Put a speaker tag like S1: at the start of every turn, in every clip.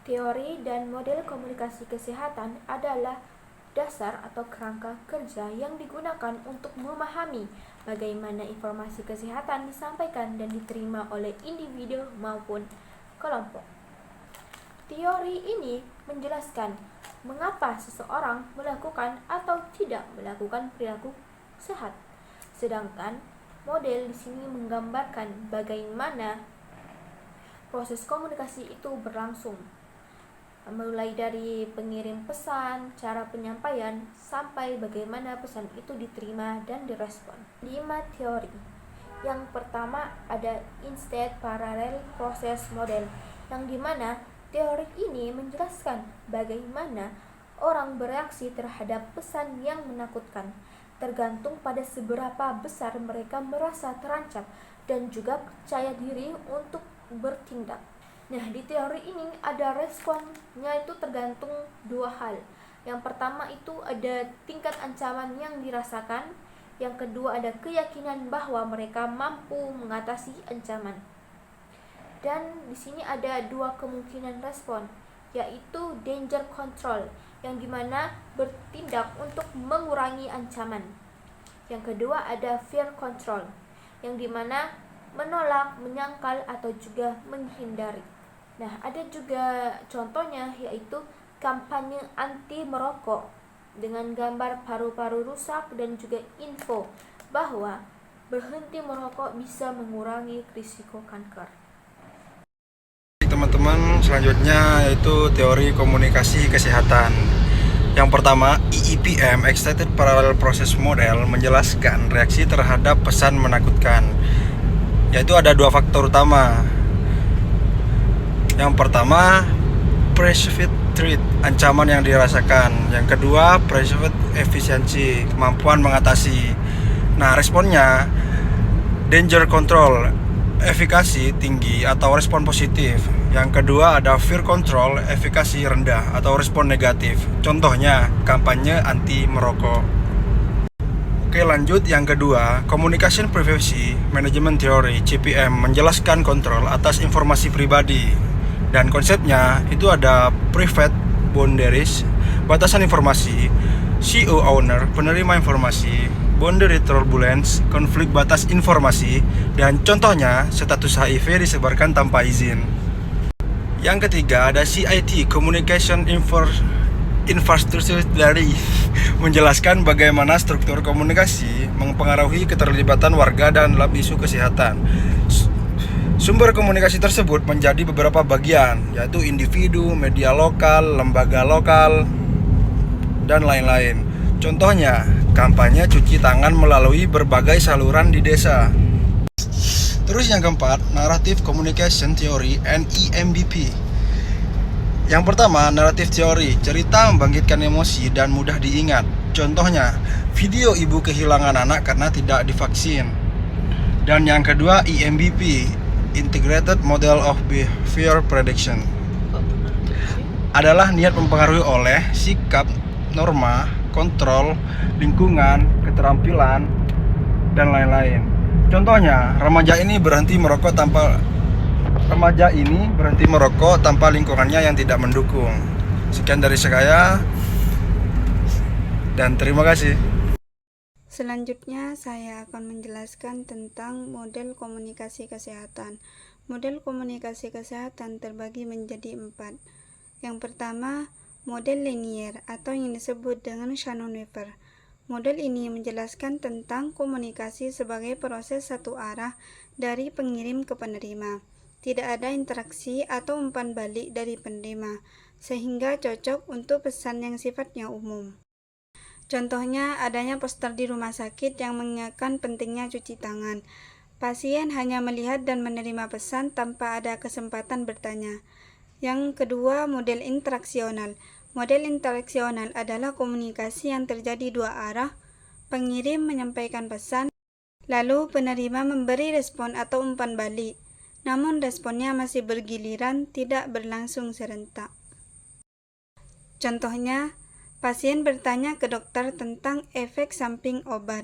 S1: Teori dan model komunikasi kesehatan adalah dasar atau kerangka kerja yang digunakan untuk memahami bagaimana informasi kesehatan disampaikan dan diterima oleh individu maupun kelompok. Teori ini menjelaskan mengapa seseorang melakukan atau tidak melakukan perilaku sehat. Sedangkan model di sini menggambarkan bagaimana proses komunikasi itu berlangsung, mulai dari pengirim pesan, cara penyampaian, sampai bagaimana pesan itu diterima dan direspon. 5 teori. Yang pertama ada Instant Parallel Process Model, yang dimana teori ini menjelaskan bagaimana orang bereaksi terhadap pesan yang menakutkan, tergantung pada seberapa besar mereka merasa terancam dan juga percaya diri untuk bertindak. Nah, di teori ini ada responnya itu tergantung dua hal. Yang pertama itu ada tingkat ancaman yang dirasakan. Yang kedua ada keyakinan bahwa mereka mampu mengatasi ancaman. Dan di sini ada dua kemungkinan respon, yaitu danger control, yang dimana bertindak untuk mengurangi ancaman. Yang kedua ada fear control, yang dimana menolak, menyangkal, atau juga menghindari. Nah, ada juga contohnya, yaitu kampanye anti merokok dengan gambar paru-paru rusak dan juga info bahwa berhenti merokok bisa mengurangi risiko kanker.
S2: Teman-teman, selanjutnya yaitu teori komunikasi kesehatan. Yang pertama, EEPM Extended Parallel Process Model menjelaskan reaksi terhadap pesan menakutkan, yaitu ada dua faktor utama. Yang pertama, perceived threat, ancaman yang dirasakan. Yang kedua, perceived efficiency, kemampuan mengatasi. Nah, responnya danger control, efikasi tinggi atau respon positif. Yang kedua ada fear control, efikasi rendah atau respon negatif. Contohnya kampanye anti merokok. Oke, lanjut yang kedua, Communication Privacy Management Theory (CPM) menjelaskan kontrol atas informasi pribadi. Dan konsepnya itu ada private boundaries, batasan informasi, CO owner, penerima informasi, boundary turbulence, konflik batas informasi, dan contohnya status HIV disebarkan tanpa izin. Yang ketiga ada CIT, Communication Infrastructure Theory, menjelaskan bagaimana struktur komunikasi mempengaruhi keterlibatan warga dan dalam isu kesehatan. Sumber komunikasi tersebut menjadi beberapa bagian, yaitu individu, media lokal, lembaga lokal, dan lain-lain. Contohnya, kampanye cuci tangan melalui berbagai saluran di desa. Terus yang keempat, Narrative Communication Theory (NEMBP). Yang pertama, Narrative Theory, cerita membangkitkan emosi dan mudah diingat. Contohnya, video ibu kehilangan anak karena tidak divaksin. Dan yang kedua, EMBP, Integrated Model of Behavior Prediction, adalah niat mempengaruhi oleh sikap, norma, kontrol, lingkungan, keterampilan, dan lain-lain. Contohnya, remaja ini berhenti merokok tanpa lingkungannya yang tidak mendukung. Sekian dari saya, dan terima kasih.
S3: Selanjutnya, saya akan menjelaskan tentang model komunikasi kesehatan. Model komunikasi kesehatan terbagi menjadi 4. Yang pertama, model linier atau yang disebut dengan Shannon-Weaver. Model ini menjelaskan tentang komunikasi sebagai proses satu arah dari pengirim ke penerima. Tidak ada interaksi atau umpan balik dari penerima, sehingga cocok untuk pesan yang sifatnya umum. Contohnya, adanya poster di rumah sakit yang mengingatkan pentingnya cuci tangan. Pasien hanya melihat dan menerima pesan tanpa ada kesempatan bertanya. Yang kedua, model interaksional. Model interaksional adalah komunikasi yang terjadi dua arah. Pengirim menyampaikan pesan, lalu penerima memberi respon atau umpan balik. Namun responnya masih bergiliran, tidak berlangsung serentak. Contohnya, pasien bertanya ke dokter tentang efek samping obat,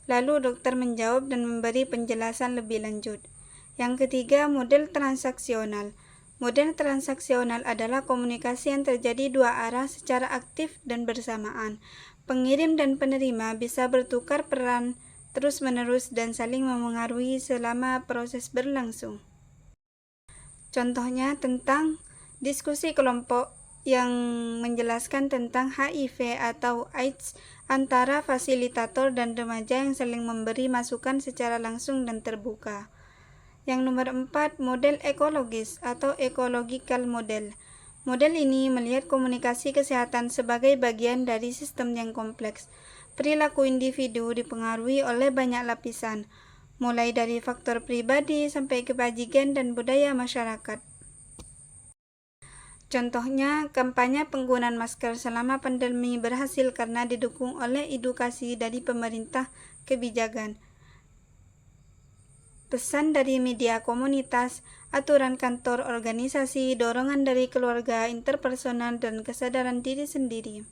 S3: lalu dokter menjawab dan memberi penjelasan lebih lanjut. Yang ketiga, model transaksional. Model transaksional adalah komunikasi yang terjadi dua arah secara aktif dan bersamaan. Pengirim dan penerima bisa bertukar peran terus-menerus dan saling memengaruhi selama proses berlangsung. Contohnya tentang diskusi kelompok yang menjelaskan tentang HIV atau AIDS antara fasilitator dan remaja yang saling memberi masukan secara langsung dan terbuka. Yang nomor 4, model ekologis atau ecological model. Model ini melihat komunikasi kesehatan sebagai bagian dari sistem yang kompleks. Perilaku individu dipengaruhi oleh banyak lapisan, mulai dari faktor pribadi sampai kebajikan dan budaya masyarakat. Contohnya, kampanye penggunaan masker selama pandemi berhasil karena didukung oleh edukasi dari pemerintah kebijakan, pesan dari media komunitas, aturan kantor organisasi, dorongan dari keluarga, interpersonal, dan kesadaran diri sendiri.